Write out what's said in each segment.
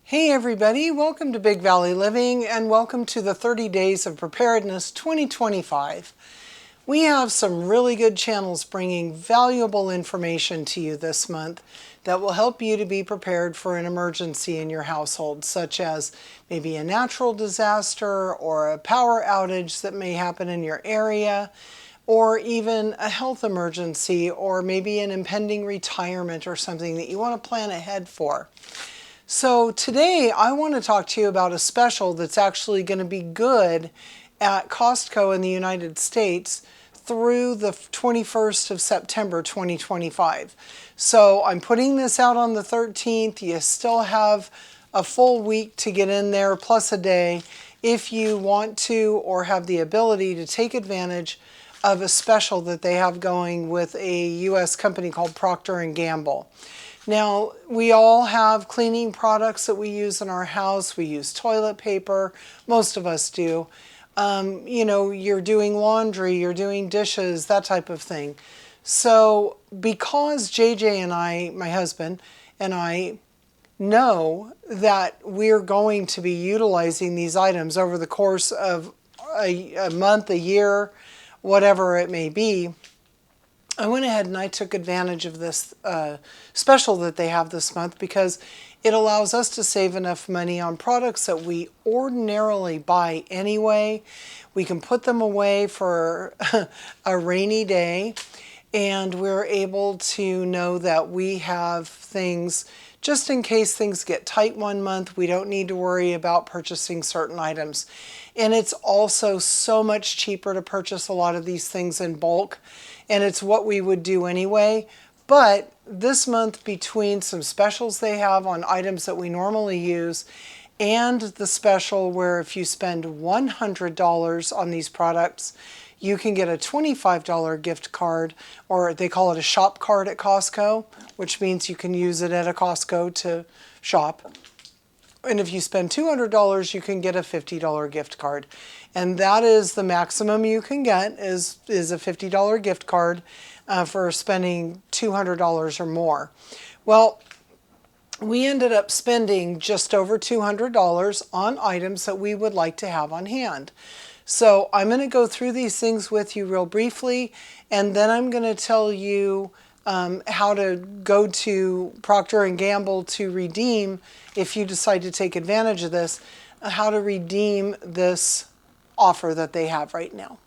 Hey everybody, welcome to Big Valley Living and welcome to the 30 Days of Preparedness 2025. We have some really good channels bringing valuable information to you this month that will help you to be prepared for an emergency in your household, such as maybe a natural disaster or a power outage that may happen in your area, or even a health emergency, or maybe an impending retirement or something that you want to plan ahead for. So today I want to talk to you about a special that's actually going to be good at Costco in the United States through the 21st of September 2025. So I'm putting this out on the 13th. You still have a full week to get in there, plus a day, if you want to or have the ability to take advantage of a special that they have going with a U.S. company called Proctor and Gamble. Now, we all have cleaning products that we use in our house. We use toilet paper. Most of us do. You're doing laundry, you're doing dishes, that type of thing. So because JJ and I, my husband, and I know that we're going to be utilizing these items over the course of a month, a year, whatever it may be, I went ahead and I took advantage of this special that they have this month because it allows us to save enough money on products that we ordinarily buy anyway. We can put them away for a rainy day, and we're able to know that we have things just in case things get tight one month. We don't need to worry about purchasing certain items. And it's also so much cheaper to purchase a lot of these things in bulk. And it's what we would do anyway. But this month, between some specials they have on items that we normally use and the special where if you spend $100 on these products, you can get a $25 gift card, or they call it a shop card at Costco, which means you can use it at a Costco to shop. And if you spend $200, you can get a $50 gift card. And that is the maximum you can get is a $50 gift card for spending $200 or more. Well, we ended up spending just over $200 on items that we would like to have on hand. So I'm going to go through these things with you real briefly, and then I'm going to tell you how to go to Procter & Gamble to redeem, if you decide to take advantage of this, how to redeem this offer that they have right now.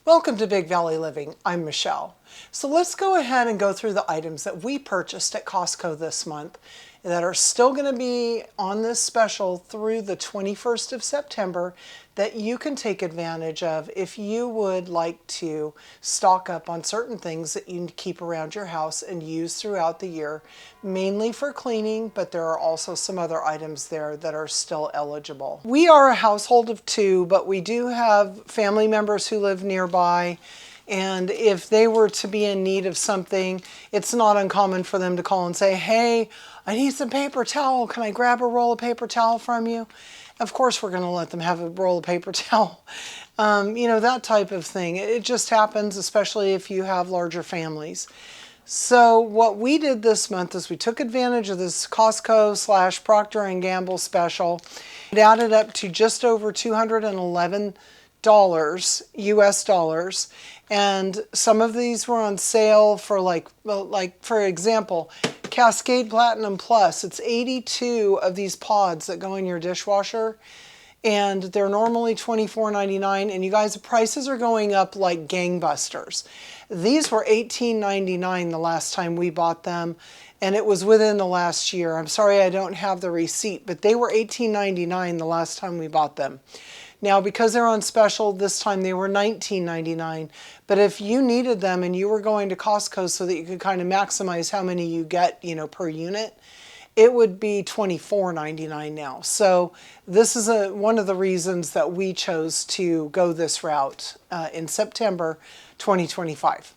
Welcome to Big Valley Living. I'm Michelle. So let's go ahead and go through the items that we purchased at Costco this month that are still going to be on this special through the 21st of September that you can take advantage of if you would like to stock up on certain things that you keep around your house and use throughout the year, mainly for cleaning, but there are also some other items there that are still eligible. We are a household of two, but we do have family members who live nearby. And if they were to be in need of something, it's not uncommon for them to call and say, hey, I need some paper towel. Can I grab a roll of paper towel from you? Of course, we're going to let them have a roll of paper towel. That type of thing. It just happens, especially if you have larger families. So what we did this month is we took advantage of this Costco / Procter & Gamble special. It added up to just over $211 US dollars, and some of these were on sale for like for example, Cascade Platinum Plus. It's 82 of these pods that go in your dishwasher, and they're normally $24.99, and you guys, the prices are going up like gangbusters. These were $18.99 the last time we bought them, and it was within the last year. I'm sorry I don't have the receipt, but they were $18.99 the last time we bought them. Now, because they're on special, this time they were $19.99. But if you needed them and you were going to Costco so that you could kind of maximize how many you get, per unit, it would be $24.99 now. So this is one of the reasons that we chose to go this route in September 2025.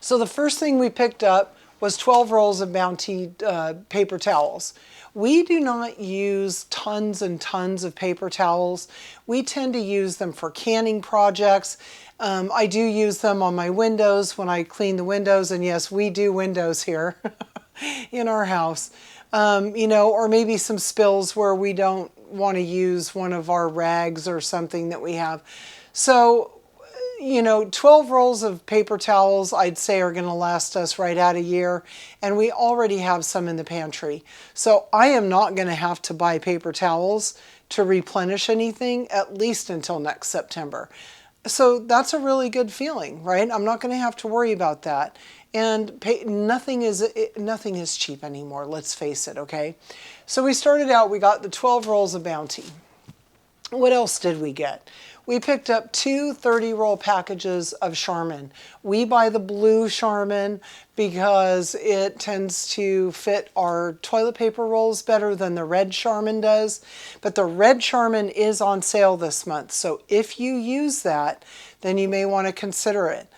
So the first thing we picked up was 12 rolls of Bounty paper towels. We do not use tons and tons of paper towels. We tend to use them for canning projects. I do use them on my windows when I clean the windows, and yes, we do windows here. in our house. You know, or maybe some spills where we don't want to use one of our rags or something that we have. So, you know, 12 rolls of paper towels, I'd say, are going to last us right at a year. And we already have some in the pantry. So I am not going to have to buy paper towels to replenish anything, at least until next September. So that's a really good feeling, right? I'm not going to have to worry about that. And nothing is cheap anymore, let's face it, okay? So we started out, we got the 12 rolls of Bounty. What else did we get? We picked up 2 30-roll packages of Charmin. We buy the blue Charmin because it tends to fit our toilet paper rolls better than the red Charmin does. But the red Charmin is on sale this month. So if you use that, then you may want to consider it.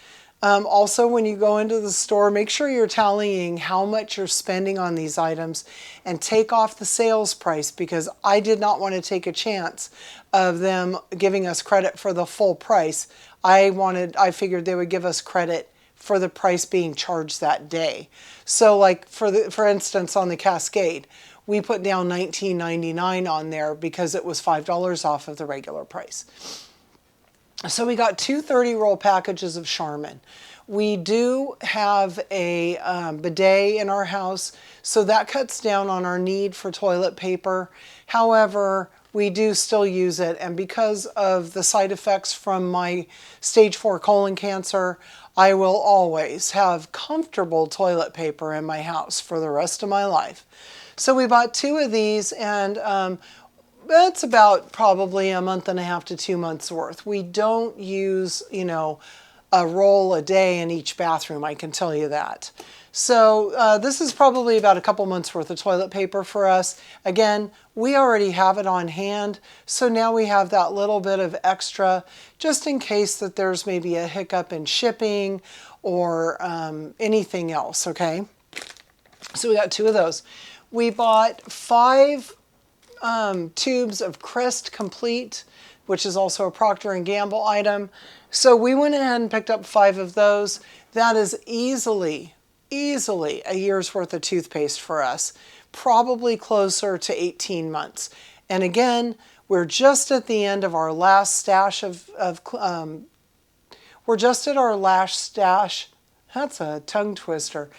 Also, when you go into the store, make sure you're tallying how much you're spending on these items and take off the sales price, because I did not want to take a chance of them giving us credit for the full price. I figured they would give us credit for the price being charged that day. So like for instance, on the Cascade, we put down $19.99 on there because it was $5 off of the regular price. So we got 2 30-roll packages of Charmin. We do have a bidet in our house, so that cuts down on our need for toilet paper. However, we do still use it, and because of the side effects from my stage 4 colon cancer, I will always have comfortable toilet paper in my house for the rest of my life. So we bought 2 of these, and that's about probably a month and a half to 2 months worth. We don't use, you know, a roll a day in each bathroom, I can tell you that. So this is probably about a couple months worth of toilet paper for us. Again, we already have it on hand, so now we have that little bit of extra just in case that there's maybe a hiccup in shipping or anything else, okay? So we got 2 of those. We bought 5 tubes of Crest Complete, which is also a Procter and Gamble item. So we went ahead and picked up 5 of those. That is easily a year's worth of toothpaste for us, probably closer to 18 months. And again, we're just at the end of our last stash we're just at our last stash. That's a tongue twister.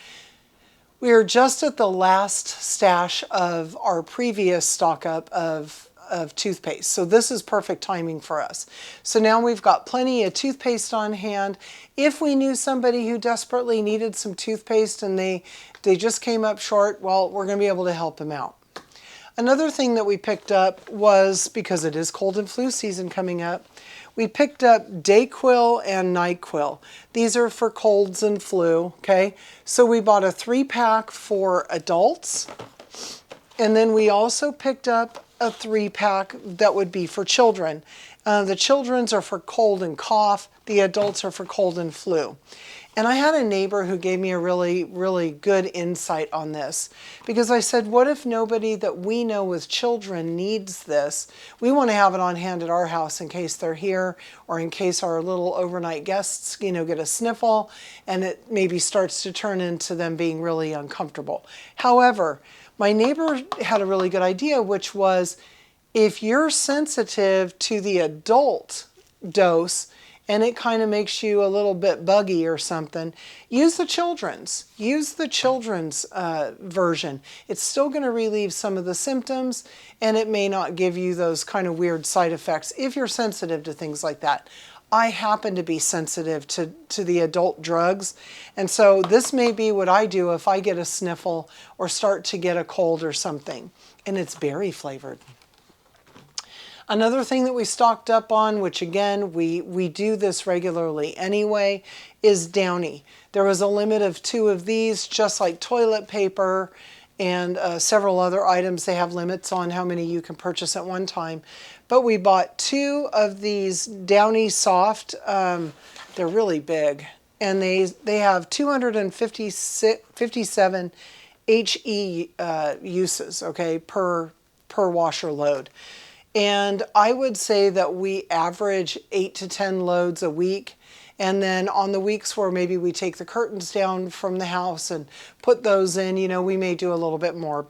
We are just at the last stash of our previous stock up of toothpaste. So this is perfect timing for us. So now we've got plenty of toothpaste on hand. If we knew somebody who desperately needed some toothpaste and they just came up short, well, we're going to be able to help them out. Another thing that we picked up was, because it is cold and flu season coming up, we picked up Dayquil and NyQuil. These are for colds and flu, okay? So we bought a 3-pack for adults, and then we also picked up a 3-pack that would be for children. The children's are for cold and cough, the adults are for cold and flu. And I had a neighbor who gave me a really, really good insight on this, because I said, what if nobody that we know with children needs this? We want to have it on hand at our house in case they're here, or in case our little overnight guests, you know, get a sniffle and it maybe starts to turn into them being really uncomfortable. However, my neighbor had a really good idea, which was, if you're sensitive to the adult dose, and it kind of makes you a little bit buggy or something, use the children's. Use the children's version. It's still going to relieve some of the symptoms, and it may not give you those kind of weird side effects if you're sensitive to things like that. I happen to be sensitive to the adult drugs, and so this may be what I do if I get a sniffle or start to get a cold or something, and it's berry flavored. Another thing that we stocked up on, which again, we do this regularly anyway, is Downy. There was a limit of 2 of these, just like toilet paper and several other items. They have limits on how many you can purchase at one time. But we bought 2 of these Downy Soft. They're really big. And they have 257 HE uses, okay, per washer load. And I would say that we average 8 to 10 loads a week. And then on the weeks where maybe we take the curtains down from the house and put those in, we may do a little bit more.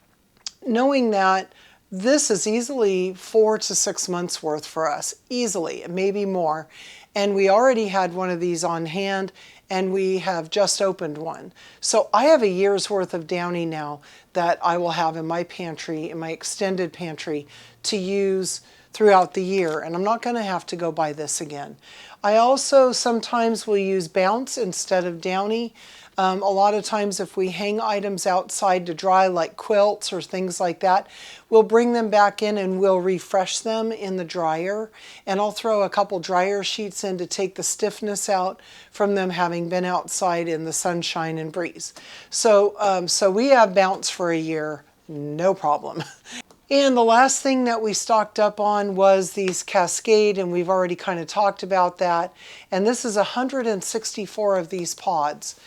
Knowing that this is easily 4 to 6 months worth for us, easily, maybe more. And we already had one of these on hand, and we have just opened one. So I have a year's worth of Downy now that I will have in my pantry, in my extended pantry, to use throughout the year, and I'm not going to have to go buy this again. I also sometimes will use Bounce instead of Downy. A lot of times if we hang items outside to dry, like quilts or things like that, we'll bring them back in and we'll refresh them in the dryer. And I'll throw a couple dryer sheets in to take the stiffness out from them having been outside in the sunshine and breeze. So we have Bounce for a year, no problem. And the last thing that we stocked up on was these Cascade, and we've already kind of talked about that. And this is 164 of these pods.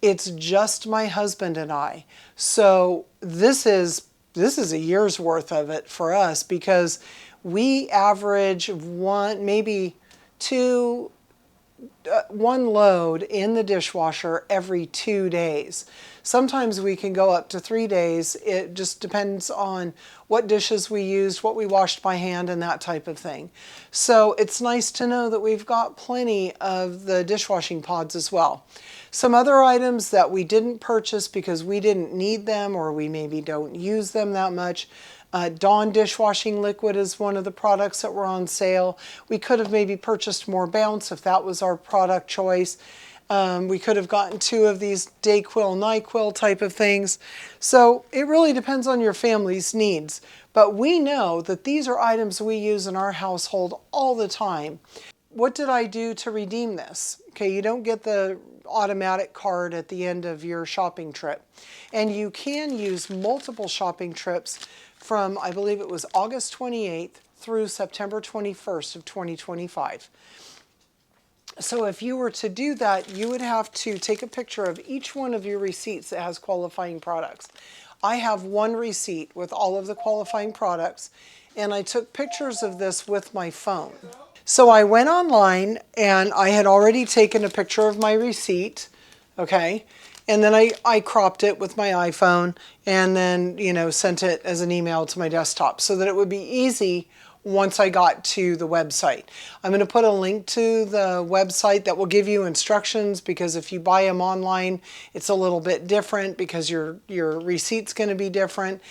It's just my husband and I. So this is a year's worth of it for us, because we average one load in the dishwasher every 2 days. Sometimes we can go up to 3 days. It just depends on what dishes we used, what we washed by hand, and that type of thing. So it's nice to know that we've got plenty of the dishwashing pods as well. Some other items that we didn't purchase because we didn't need them, or we maybe don't use them that much. Dawn dishwashing liquid is one of the products that were on sale. We could have maybe purchased more Bounce if that was our product choice. We could have gotten 2 of these Dayquil, NyQuil type of things. So it really depends on your family's needs. But we know that these are items we use in our household all the time. What did I do to redeem this? Okay, you don't get the automatic card at the end of your shopping trip. And you can use multiple shopping trips from, I believe it was August 28th through September 21st of 2025. So if you were to do that, you would have to take a picture of each one of your receipts that has qualifying products. I have one receipt with all of the qualifying products, and I took pictures of this with my phone. So I went online, and I had already taken a picture of my receipt, okay? And then I cropped it with my iPhone, and then, sent it as an email to my desktop so that it would be easy once I got to the website. I'm going to put a link to the website that will give you instructions, because if you buy them online, it's a little bit different because your receipt's going to be different.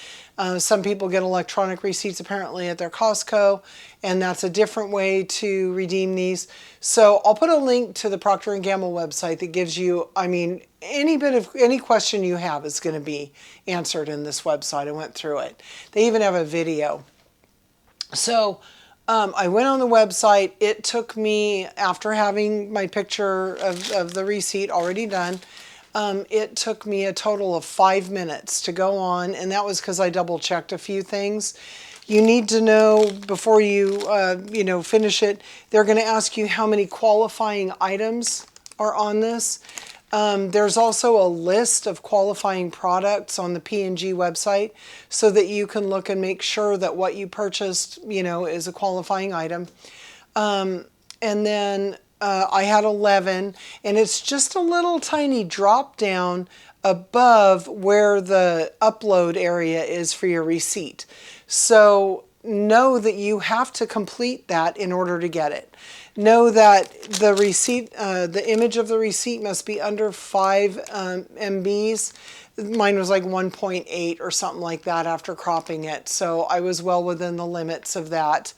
Some people get electronic receipts apparently at their Costco, and that's a different way to redeem these. So I'll put a link to the Procter & Gamble website that gives you, any question you have is going to be answered in this website. I went through it. They even have a video. So I went on the website. It took me, after having my picture of the receipt already done, it took me a total of 5 minutes to go on, and that was because I double checked a few things. You need to know before you finish it, they're going to ask you how many qualifying items are on this. There's also a list of qualifying products on the P&G website so that you can look and make sure that what you purchased, is a qualifying item. And then I had 11, and it's just a little tiny drop down above where the upload area is for your receipt. So know that you have to complete that in order to get it. Know that the receipt, the image of the receipt must be under 5 MBs. Mine was like 1.8 or something like that after cropping it. So I was well within the limits of that.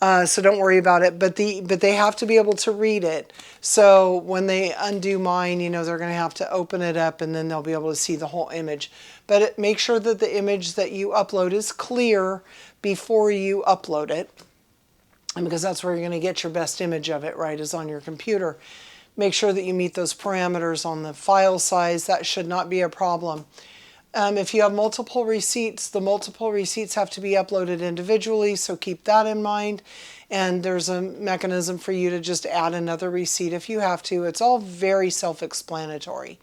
So don't worry about it. But they have to be able to read it. So when they undo mine, they're going to have to open it up, and then they'll be able to see the whole image. But make sure that the image that you upload is clear before you upload it. And because that's where you're going to get your best image of it, right, is on your computer. Make sure that you meet those parameters on the file size. That should not be a problem. If you have multiple receipts, the multiple receipts have to be uploaded individually, so keep that in mind. And there's a mechanism for you to just add another receipt if you have to. It's all very self-explanatory.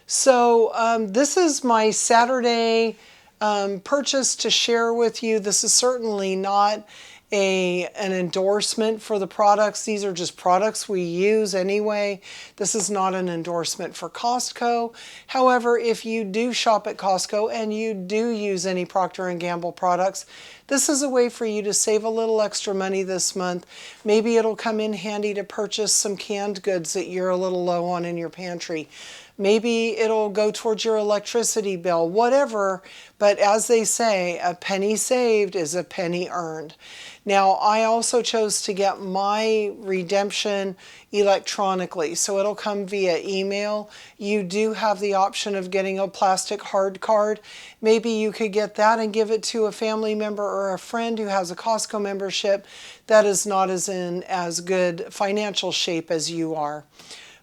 So this is my Saturday purchase to share with you. This is certainly not an endorsement for the products. These are just products we use anyway. This is not an endorsement for Costco. However, if you do shop at Costco and you do use any Procter & Gamble products, this is a way for you to save a little extra money this month. Maybe it'll come in handy to purchase some canned goods that you're a little low on in your pantry. Maybe it'll go towards your electricity bill, whatever. But as they say, a penny saved is a penny earned. Now, I also chose to get my redemption electronically, so it'll come via email. You do have the option of getting a plastic hard card. Maybe you could get that and give it to a family member or a friend who has a Costco membership that is not in as good financial shape as you are.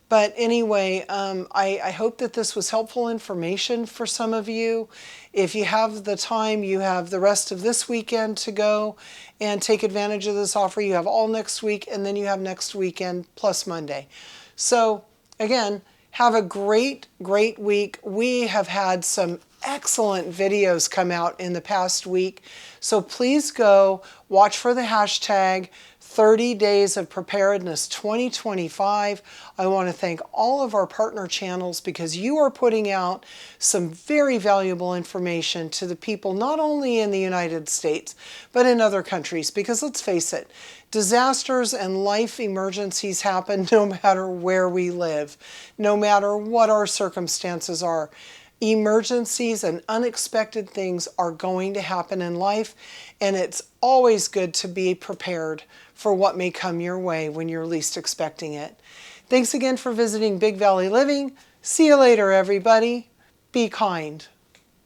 But anyway, I hope that this was helpful information for some of you. If you have the time, you have the rest of this weekend to go and take advantage of this offer. You have all next week, and then you have next weekend plus Monday. So again, have a great, great week. We have had some excellent videos come out in the past week. So please go watch for the hashtag 30DaysOfPreparedness2025. I want to thank all of our partner channels because you are putting out some very valuable information to the people not only in the United States, but in other countries. Because let's face it, disasters and life emergencies happen no matter where we live, no matter what our circumstances are. Emergencies and unexpected things are going to happen in life, and it's always good to be prepared for what may come your way when you're least expecting it. Thanks again for visiting Big Valley Living. See you later, everybody. Be kind.